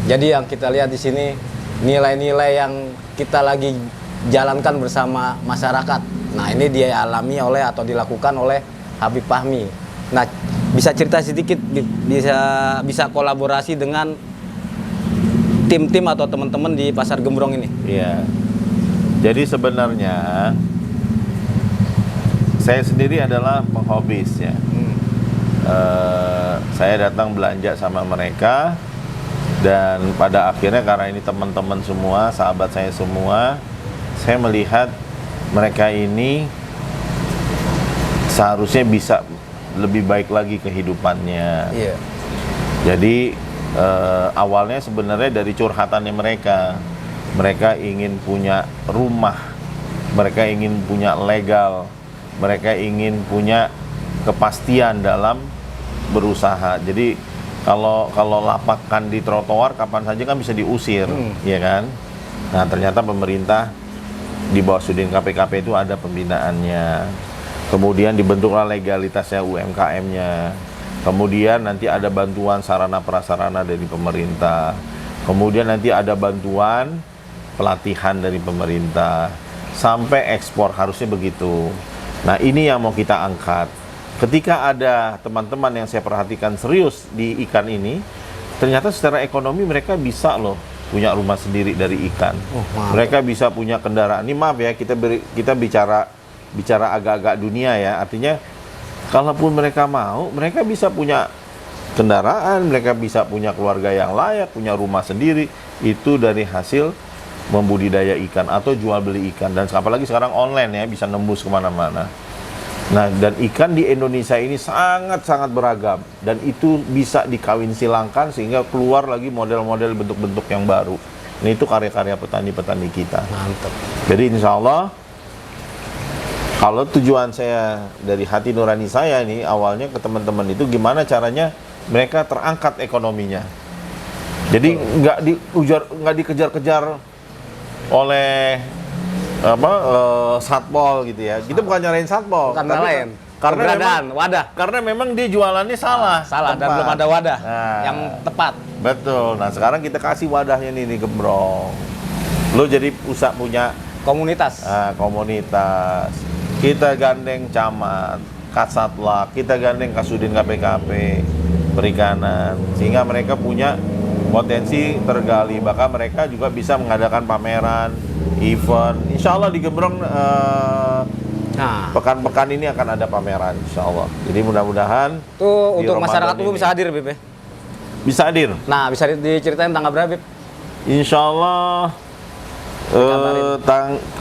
Jadi yang kita lihat di sini nilai-nilai yang kita lagi jalankan bersama masyarakat. Nah, ini dia alami oleh atau dilakukan oleh Habib Fahmi. Nah, bisa cerita sedikit, bisa kolaborasi dengan tim-tim atau teman-teman di Pasar Gembrong ini. Iya. Jadi sebenarnya saya sendiri adalah penghobis ya. Saya datang belanja sama mereka dan pada akhirnya karena ini teman-teman semua, sahabat saya semua, saya melihat mereka ini seharusnya bisa lebih baik lagi kehidupannya. Iya. Jadi awalnya sebenarnya dari curhatannya mereka. Mereka ingin punya rumah, mereka ingin punya legal, mereka ingin punya kepastian dalam berusaha. Jadi kalau lapakan di trotoar kapan saja kan bisa diusir, ya kan? Nah, ternyata pemerintah di bawah Sudin KPKP itu ada pembinaannya. Kemudian dibentuklah legalitasnya UMKM-nya. Kemudian nanti ada bantuan sarana prasarana dari pemerintah. Kemudian nanti ada bantuan pelatihan dari pemerintah sampai ekspor, harusnya begitu. Nah, ini yang mau kita angkat. Ketika ada teman-teman yang saya perhatikan serius di ikan ini, ternyata secara ekonomi mereka bisa loh punya rumah sendiri dari ikan. Mereka bisa punya kendaraan. Ini maaf ya, kita bicara agak-agak dunia ya. Artinya kalaupun mereka mau, mereka bisa punya kendaraan, mereka bisa punya keluarga yang layak, punya rumah sendiri. Itu dari hasil membudidaya ikan atau jual beli ikan. Dan apalagi sekarang online ya, bisa nembus kemana-mana. Nah, dan ikan di Indonesia ini sangat-sangat beragam. Dan itu bisa dikawin silangkan sehingga keluar lagi model-model bentuk-bentuk yang baru. Ini itu karya-karya petani-petani kita. Mantap. Jadi insya Allah, kalau tujuan saya dari hati nurani saya ini awalnya ke teman-teman itu gimana caranya mereka terangkat ekonominya. Jadi nggak dikejar-kejar oleh satpol gitu ya. Kita bukan nyarain satpol, Bukan lain. Karena memang dia jualannya salah. Salah dan tempat. belum ada wadah Nah, yang tepat. Betul. Nah, sekarang kita kasih wadahnya nih di Gembrong. Lo jadi punya Komunitas. komunitas. Kita gandeng camat, Kasatla, kita gandeng Kasudin KPKP, perikanan, sehingga mereka punya potensi tergali. Bahkan mereka juga bisa mengadakan pameran, event. Insya Allah di Gembrong Nah, pekan-pekan ini akan ada pameran, insya Allah. Jadi mudah-mudahan tuh di untuk Ramadan masyarakat umum ini bisa hadir, Bib ya? bisa hadir. Nah, bisa diceritain tanggal berapa, Bib? Insya Allah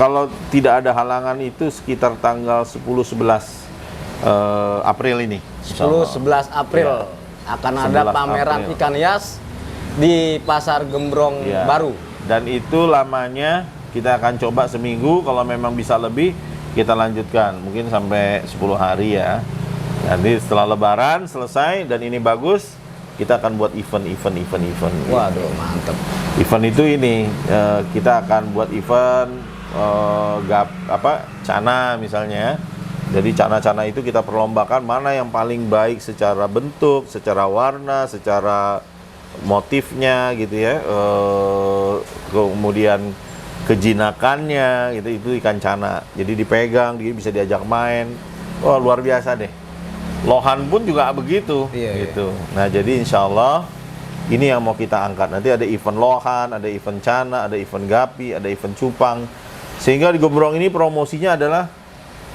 kalau tidak ada halangan itu sekitar tanggal 10-11 April ini. 10-11 April akan ada 11 pameran April. ikan hias di Pasar Gembrong Iya. baru. Dan itu lamanya kita akan coba seminggu, kalau memang bisa lebih kita lanjutkan mungkin sampai 10 hari ya. Jadi setelah Lebaran selesai dan ini bagus, kita akan buat event. Waduh, mantep. Event itu ini kita akan buat event cana misalnya. Jadi cana-cana itu kita perlombakan mana yang paling baik secara bentuk, secara warna, secara motifnya gitu ya. Kemudian kejinakannya gitu, itu ikan cana. Jadi dipegang, dia bisa diajak main. Wah, luar biasa deh. Lohan pun juga begitu, Iya, gitu. Nah, jadi insya Allah ini yang mau kita angkat. Nanti ada event lohan, ada event cana, ada event gapi, ada event cupang. Sehingga di Gembrong ini promosinya adalah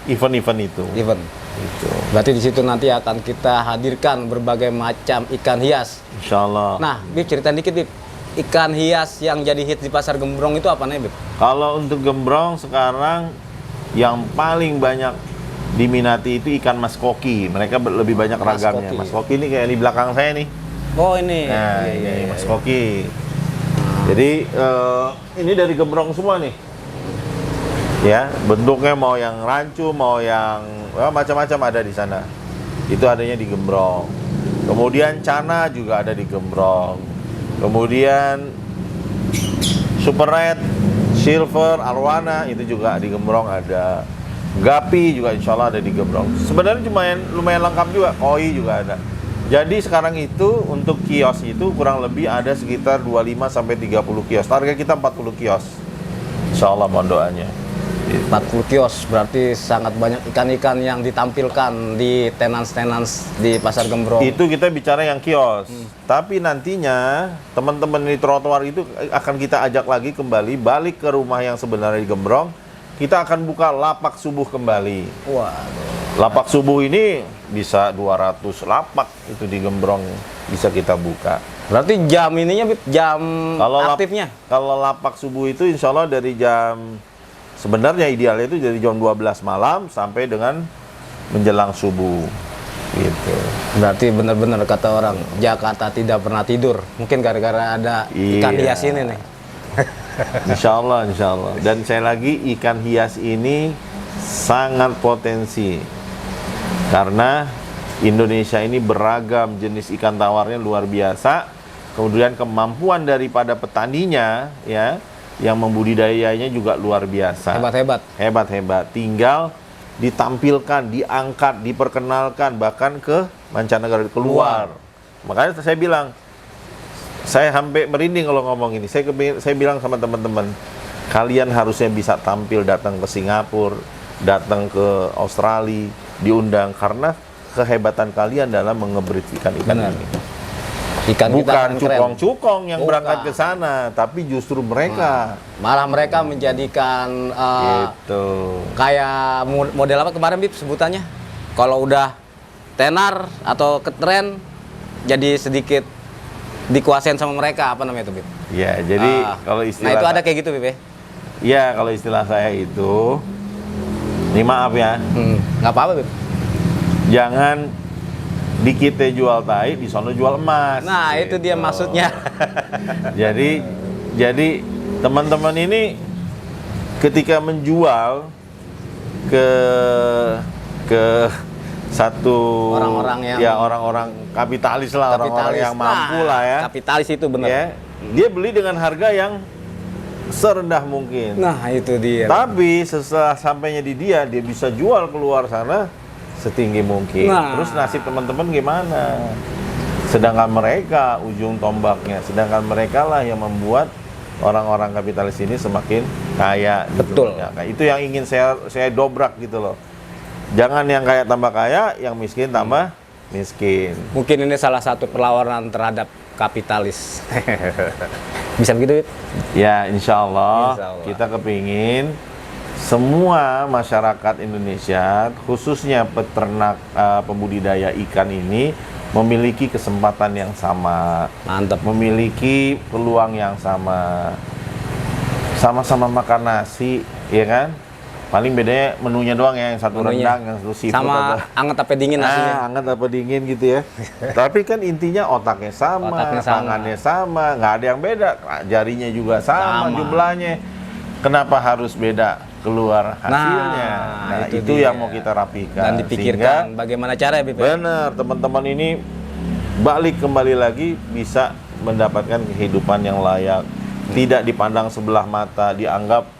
event-event itu. Event. Gitu. Berarti di situ nanti akan kita hadirkan berbagai macam ikan hias. Insya Allah. Nah, Bib, cerita dikit, Bib. Ikan hias yang jadi hit di Pasar Gembrong itu apa nih, Bib? Kalau untuk gembrong sekarang yang paling banyak diminati itu ikan mas koki. Mereka lebih banyak Mas ragamnya. koki. Mas koki ini kayak di belakang saya nih. Oh, ini. Nah, Iya, iya, ini iya. mas koki. Jadi ini dari gembrong semua nih. Ya, bentuknya mau yang rancu, mau yang macam-macam ada di sana. Itu adanya di gembrong. Kemudian cana juga ada di gembrong. Kemudian super red, silver, arwana itu juga di gembrong ada. Gapi juga insya Allah ada di gembrong. Sebenarnya lumayan lengkap juga. Koi juga ada. Jadi sekarang itu untuk kios itu kurang lebih ada sekitar 25 sampai 30 kios. Target kita 40 kios. Insya Allah mohon doanya. 40 kios, berarti sangat banyak ikan-ikan yang ditampilkan di tenans-tenans di Pasar Gembrong. Itu kita bicara yang kios. Tapi nantinya teman-teman di trotoar itu akan kita ajak lagi kembali balik ke rumah yang sebenarnya di Gembrong. Kita akan buka lapak subuh kembali. Wah, Lapak subuh ini bisa 200 lapak itu di Gembrong bisa kita buka. berarti jam ininya, Bib, jam Kalau aktifnya? kalau lapak subuh itu insya Allah dari jam sebenarnya idealnya itu dari jam 12 malam sampai dengan menjelang subuh. Gitu. Berarti benar-benar kata orang Jakarta tidak pernah tidur. Mungkin gara-gara ada ikan Iya. hias ini nih. Insya Allah, insya Allah. Dan saya lagi ikan hias ini sangat potensi karena Indonesia ini beragam jenis ikan tawarnya luar biasa. Kemudian kemampuan daripada petaninya ya yang membudidayanya juga luar biasa. Hebat-hebat. Hebat-hebat. Tinggal ditampilkan, diangkat, diperkenalkan bahkan ke mancanegara keluar. Makanya saya bilang, saya sampai merinding kalau ngomong ini. Saya bilang sama teman-teman, kalian harusnya bisa tampil datang ke Singapura, datang ke Australia, diundang karena kehebatan kalian dalam mengebrit ikan Benar. ini. Ikan kita Bukan kan keren. cukong-cukong yang Bukan. berangkat ke sana, tapi justru mereka. Malah mereka menjadikan Gitu. kayak model apa kemarin, Bib, sebutannya? Kalau udah tenar atau ketren, jadi sedikit dikuasain sama mereka, apa namanya itu, Bib? Ya, jadi kalau Nah, istilah itu ada kayak gitu, Bib, ya? ya, kalau istilah saya itu, ini maaf ya, Nggak apa-apa, Bib. jangan di kita jual tai, di sono jual emas. Nah, itu dia Gitu. maksudnya. Jadi teman-teman ini ketika menjual ke satu Orang-orang yang- ya orang-orang kapitalis lah, orang-orang yang mampu lah ya. Kapitalis itu benar. Ya, dia beli dengan harga yang serendah mungkin. Nah, itu dia. Tapi setelah sampainya di dia bisa jual keluar sana setinggi mungkin. Nah. Terus nasib teman-teman gimana? Sedangkan mereka ujung tombaknya, sedangkan mereka lah yang membuat orang-orang kapitalis ini semakin kaya. Gitu. Betul. Ya, itu yang ingin saya dobrak gitu loh. Jangan yang kaya tambah kaya, yang miskin tambah miskin. Mungkin ini salah satu perlawanan terhadap kapitalis. Bisa begitu, Bib? Ya, insya Allah, Insya Allah. kita kepingin semua masyarakat Indonesia, khususnya peternak pembudidaya ikan ini, memiliki kesempatan yang sama, Mantap. memiliki peluang yang sama. Sama-sama makan nasi, ya kan? Paling bedanya menunya doang ya, yang satu Menunya. rendang, yang satu seafood. Sama atau- anget apa dingin nasinya. hangat apa dingin gitu ya. Tapi kan intinya otaknya sama, Otaknya sama. tangannya sama, nggak ada yang beda. Jarinya juga sama, Sama. jumlahnya. Kenapa harus beda keluar hasilnya? Nah, itu dia. yang mau kita rapikan. Dan dipikirkan bagaimana cara ya, Bib? Benar, teman-teman ini balik kembali lagi bisa mendapatkan kehidupan yang layak. Tidak dipandang sebelah mata, dianggap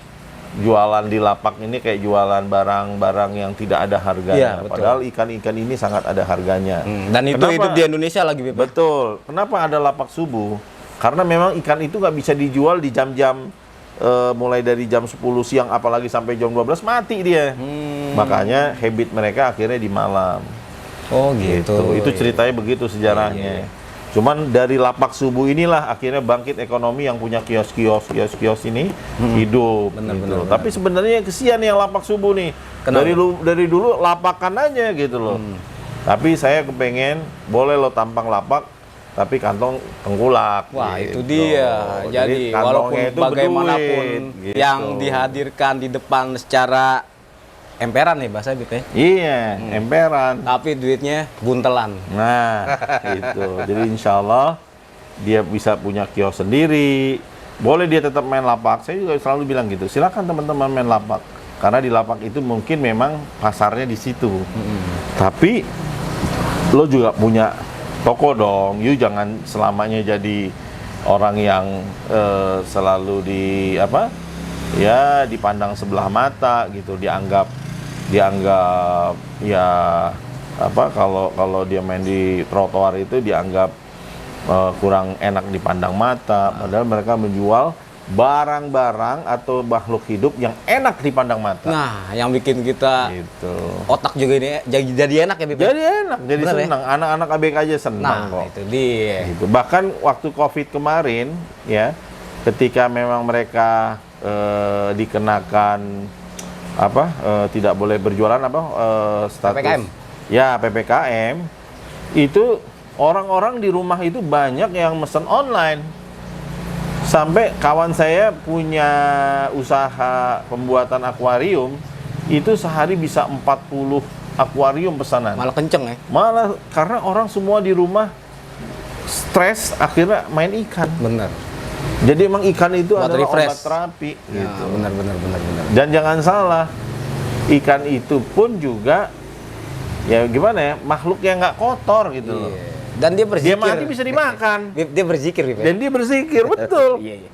jualan di lapak ini kayak jualan barang-barang yang tidak ada harganya. Iya, betul. Padahal ikan-ikan ini sangat ada harganya. Dan itu Kenapa? hidup di Indonesia lagi, Bib. Betul. Kenapa ada lapak subuh? Karena memang ikan itu nggak bisa dijual di jam-jam mulai dari jam 10 siang apalagi sampai jam 12 mati dia. Makanya habit mereka akhirnya di malam. Oh, gitu. Itu ceritanya begitu sejarahnya. Iya, iya. Cuman dari lapak subuh inilah akhirnya bangkit ekonomi yang punya kios-kios ini hidup. Bener. Tapi sebenarnya kesian yang lapak subuh nih. Kenapa? Dari dulu lapakan aja gitu loh. Tapi saya kepengen boleh lo tampang lapak tapi kantong tengkulak. Wah, gitu. itu dia. Jadi walaupun kantongnya itu bagaimanapun berduit, gitu. yang dihadirkan di depan secara emperan nih bahasa gitu ya. Iya, emperan. Tapi duitnya buntelan. Nah, itu. Jadi insya Allah dia bisa punya kios sendiri. Boleh dia tetap main lapak. Saya juga selalu bilang gitu. Silakan teman-teman main lapak. Karena di lapak itu mungkin memang pasarnya di situ. Tapi lo juga punya toko dong. You jangan selamanya jadi orang yang selalu dipandang sebelah mata gitu, dianggap ya kalau dia main di trotoar itu dianggap kurang enak dipandang mata, padahal mereka menjual barang-barang atau makhluk hidup yang enak dipandang mata. Nah, yang bikin kita Gitu. otak juga ini jadi enak ya, Bib? Jadi enak, jadi Bener ya? senang. Anak-anak ABK aja senang Nah, kok. itu dia. Gitu. Bahkan waktu COVID kemarin, ya, ketika memang mereka dikenakan tidak boleh berjualan status PPKM. Ya, PPKM, itu orang-orang di rumah itu banyak yang mesen online. Sampai kawan saya punya usaha pembuatan akuarium, itu sehari bisa 40 akuarium pesanan. Malah kenceng ya. Malah karena orang semua di rumah stres, akhirnya main ikan. Bener. Jadi emang ikan itu Buat adalah refresh. obat terapi Ya, gitu. bener. Dan jangan salah, ikan itu pun juga ya gimana ya, makhluk yang nggak kotor gitu loh. Iya. Dan dia Dia berzikir. mati bisa dimakan. Bib, dia berzikir, Bib. Dan dia berzikir, betul. Iya.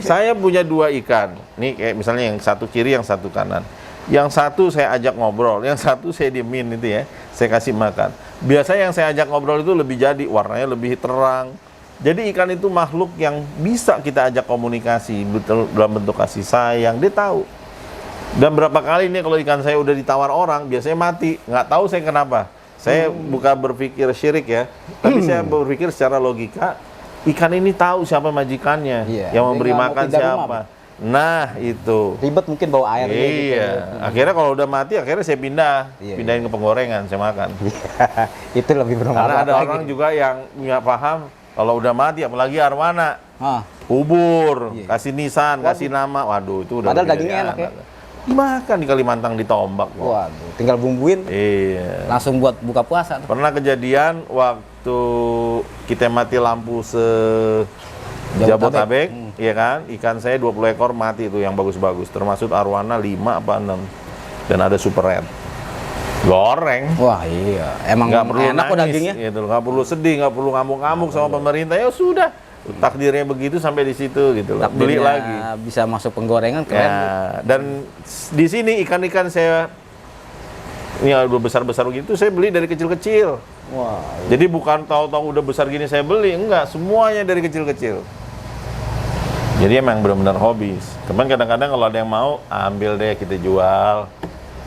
Saya punya 2 ikan. Nih kayak misalnya yang satu kiri, yang satu kanan. Yang satu saya ajak ngobrol, yang satu saya diemin itu ya. Saya kasih makan. Biasanya yang saya ajak ngobrol itu lebih jadi, warnanya lebih terang. Jadi ikan itu makhluk yang bisa kita ajak komunikasi dalam bentuk kasih sayang. Dia tahu. Dan berapa kali nih kalau ikan saya udah ditawar orang, biasanya mati. Nggak tahu saya kenapa. Saya bukan berpikir syirik ya, tapi saya berpikir secara logika, ikan ini tahu siapa majikannya, Iya. yang memberi Dia nggak mau makan pindah siapa. rumah, Nah, itu. Ribet mungkin bawa air. Iya. Akhirnya kalau udah mati, akhirnya saya pindahin ke penggorengan, saya makan. Itu lebih bermanfaat. Karena ada orang juga yang nggak paham, kalau udah mati, apalagi arwana, Ah, kubur, Iya. kasih nisan, kasih nama, waduh itu udah. Padahal lebih dagingnya dari enak ya. Dimakan di Kalimantan, ditombak kok. waduh, tinggal bumbuin, Iya. langsung buat buka puasa tuh. Pernah kejadian waktu kita mati lampu Jabotabek, iya kan? Ikan saya 20 ekor mati itu yang bagus-bagus, termasuk arwana 5 apa 6. Dan ada super red. Goreng. Wah iya, emang Nggak perlu enak kok nangis, dagingnya. gitu. Nggak perlu sedih, nggak perlu ngamuk-ngamuk sama pemerintah. Ya sudah, takdirnya begitu sampai di situ gitu loh. Beli Takdirnya lagi. bisa masuk penggorengan, keren. Ya, dan di sini ikan-ikan saya ini udah besar-besar begitu saya beli dari kecil-kecil. Wah, Jadi bukan tahu-tahu udah besar gini saya beli, enggak, semuanya dari kecil-kecil. Jadi emang benar-benar hobi. Cuman kadang-kadang kalau ada yang mau, ambil deh kita jual.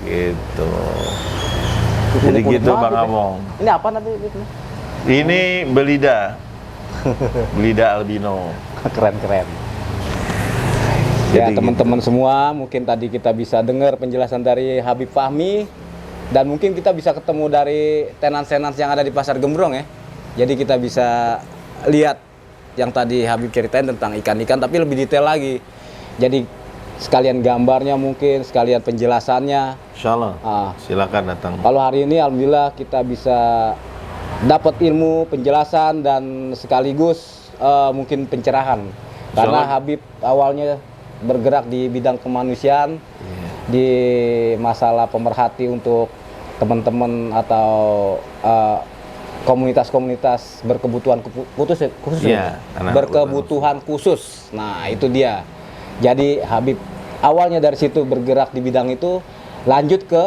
Gitu. Jadi unik-unik gitu banget Bang ya. Among. Ini apa nanti? Ini belida. Belida albino. Keren-keren. Jadi Ya teman-teman semua, mungkin tadi kita bisa dengar penjelasan dari Habib Fahmi, dan mungkin kita bisa ketemu dari tenants-tenants yang ada di Pasar Gembrong ya. Jadi kita bisa lihat yang tadi Habib ceritain tentang ikan-ikan, tapi lebih detail lagi. Jadi sekalian gambarnya mungkin, sekalian penjelasannya. Insyaallah. Ah. Silakan datang. Kalau hari ini alhamdulillah kita bisa dapat ilmu, penjelasan, dan sekaligus mungkin pencerahan. Karena Insyaallah. Habib awalnya bergerak di bidang kemanusiaan, di masalah pemerhati untuk teman-teman atau komunitas-komunitas berkebutuhan khusus Iya, anak berkebutuhan khusus. Nah, itu dia. Jadi Habib awalnya dari situ bergerak di bidang itu, lanjut ke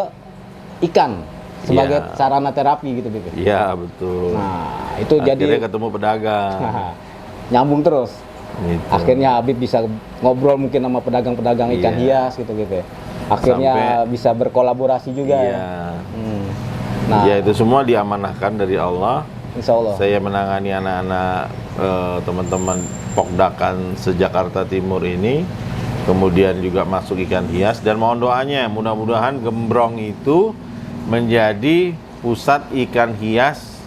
ikan sebagai Iya. sarana terapi gitu, Bib. Iya, betul. Nah, itu Akhirnya jadi ketemu pedagang. nyambung terus. Gitu. Akhirnya Habib bisa ngobrol mungkin sama pedagang-pedagang ikan Iya. hias gitu ya. Akhirnya bisa berkolaborasi juga. Iya. Nah, Ya itu semua diamanahkan dari Allah Insya Allah. Saya menangani anak-anak teman-teman Pokdakan se-Jakarta Timur ini, kemudian juga masuk ikan hias, dan mohon doanya mudah-mudahan Gembrong itu menjadi pusat ikan hias,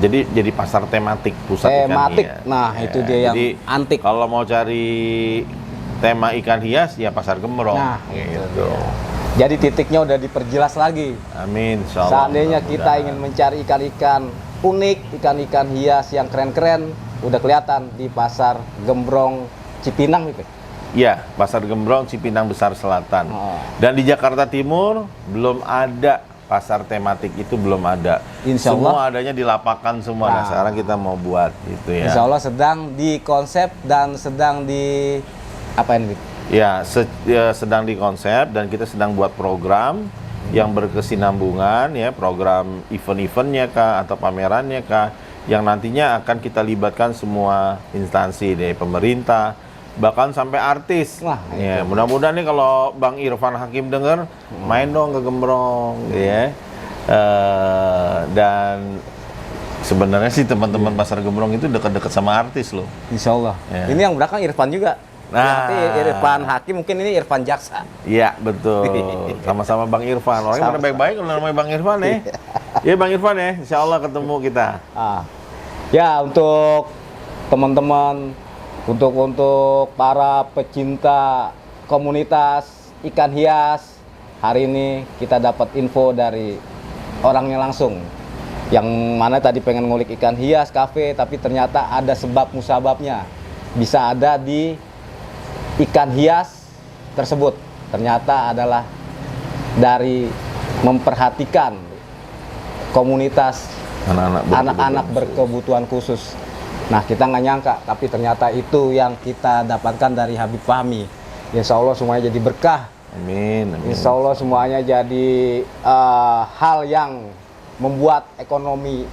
jadi pasar tematik, pusat ikan hias. Nah itu dia yang jadi, antik. kalau mau cari tema ikan hias ya pasar Gembrong. Nah gitu. Jadi titiknya udah diperjelas lagi. Amin. Insyaallah. Seandainya kita ingin mencari ikan-ikan unik, ikan-ikan hias yang keren-keren, udah kelihatan di pasar Gembrong Cipinang gitu. Iya, pasar Gembrong Cipinang Besar Selatan. Dan di Jakarta Timur belum ada pasar tematik, itu belum ada. Insya Allah. Semua adanya di lapangan semua. Nah, sekarang kita mau buat gitu ya. Insya Allah sedang dikonsep dan sedang di apa ini? Ya, sedang dikonsep dan kita sedang buat program yang berkesinambungan ya, program event-eventnya kah atau pamerannya kah, yang nantinya akan kita libatkan semua instansi dari pemerintah, bahkan sampai artis. Wah, ya, mudah-mudahan nih kalau Bang Irfan Hakim denger, main dong ke Gembrong ya. Dan sebenarnya sih teman-teman pasar Gembrong itu dekat-dekat sama artis loh. Insya Allah. Ya. Ini yang belakang Irfan juga. Nah, nanti Irfan Hakim, mungkin ini Irfan Jaksa. Iya, betul. Sama-sama Bang Irfan. Orangnya pada baik-baik kalau namanya Bang Irfan ya. Iya Bang Irfan ya, insya Allah ketemu kita. Ya, untuk teman-teman, untuk para pecinta komunitas ikan hias, hari ini kita dapat info dari orangnya langsung. Yang mana tadi pengen ngulik ikan hias, kafe, tapi ternyata ada sebab musababnya. Bisa ada di ikan hias tersebut, ternyata adalah dari memperhatikan komunitas anak-anak berkebutuhan khusus. Nah, kita nggak nyangka, tapi ternyata itu yang kita dapatkan dari Habib Fahmi. Insya Allah semuanya jadi berkah. Amin. Insya Allah semuanya jadi hal yang membuat ekonomi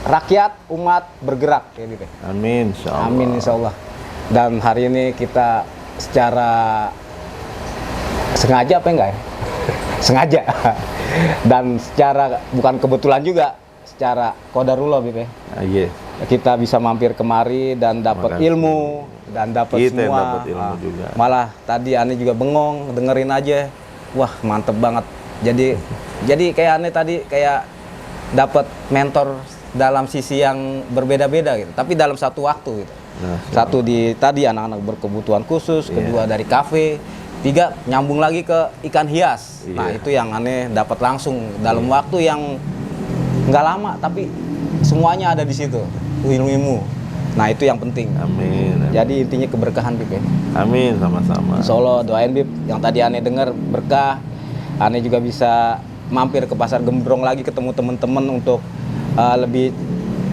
rakyat, umat bergerak. Gitu. Amin, insya Allah. Amin, insya Allah. Dan hari ini kita secara sengaja apa enggak ya? Sengaja. Dan secara bukan kebetulan juga, secara qadarullah Bib ya. Iya. Kita bisa mampir kemari dan dapat ilmu dan dapat kita semua. dapat ilmu juga. Malah tadi Ane juga bengong dengerin aja. Wah, mantep banget. Jadi kayak Ane tadi kayak dapat mentor dalam sisi yang berbeda-beda gitu, tapi dalam satu waktu gitu. Nah, satu di tadi anak-anak berkebutuhan khusus, kedua dari kafe, tiga nyambung lagi ke ikan hias. Nah, itu yang Ane dapat langsung dalam waktu yang nggak lama, tapi semuanya ada di situ, ilmu-ilmu. Nah, itu yang penting. Amin. Jadi intinya keberkahan Bib ya. Amin, sama-sama. Insya Allah doain Bib, yang tadi Ane dengar berkah. Ane juga bisa mampir ke pasar Gembrong lagi, ketemu teman-teman untuk lebih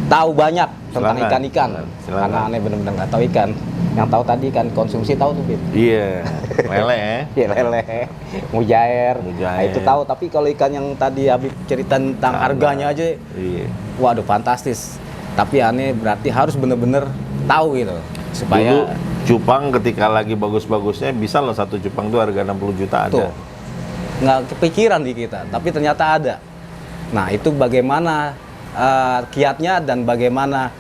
tahu banyak tentang ikan-ikan. Karena Ane benar-benar nggak tahu ikan. Yang tahu tadi ikan konsumsi tahu tuh Bib. Iya, lele ya. Iya, lele, mujair. Nah, itu tahu, tapi kalau ikan yang tadi Habib cerita tentang harganya aja, waduh fantastis. Tapi Ane berarti harus benar-benar tahu gitu supaya dulu cupang ketika lagi bagus-bagusnya bisa loh, satu cupang itu harga 60 juta ada. Tuh, nggak kepikiran di kita, tapi ternyata ada. Nah, itu bagaimana kiatnya dan bagaimana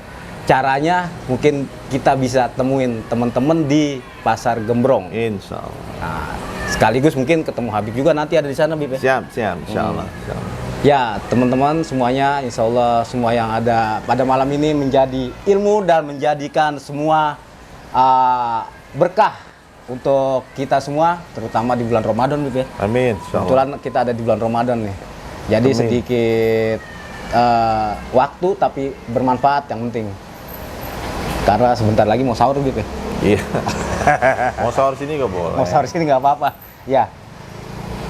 caranya, mungkin kita bisa temuin teman-teman di pasar Gembrong. Insya Allah. Nah, sekaligus mungkin ketemu Habib juga nanti ada di sana Bib ya. Siap, insya Allah. Ya, teman-teman semuanya, insya Allah semua yang ada pada malam ini menjadi ilmu dan menjadikan semua berkah untuk kita semua, terutama di bulan Ramadan Bib ya. Amin. Kebetulan kita ada di bulan Ramadan nih. Jadi sedikit waktu tapi bermanfaat yang penting. Karena sebentar lagi mau sahur Bib ya. Iya. Mau sahur sini nggak boleh. Mau sahur sini nggak apa-apa. Ya.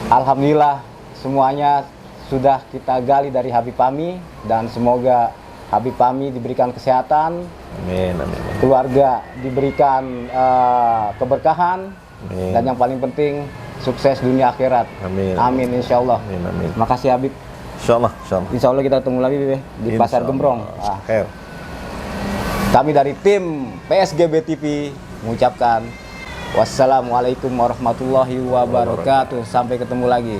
Alhamdulillah semuanya sudah kita gali dari Habib Fahmi, dan semoga Habib Fahmi diberikan kesehatan. Amin. Keluarga diberikan keberkahan. Amin. Dan yang paling penting sukses dunia akhirat. Amin insya Allah. Amin. Makasih Habib. Insya Allah. Insya Allah kita ketemu lagi di pasar Gembrong. Kami dari tim PSGB TV mengucapkan wassalamualaikum warahmatullahi wabarakatuh. Sampai ketemu lagi.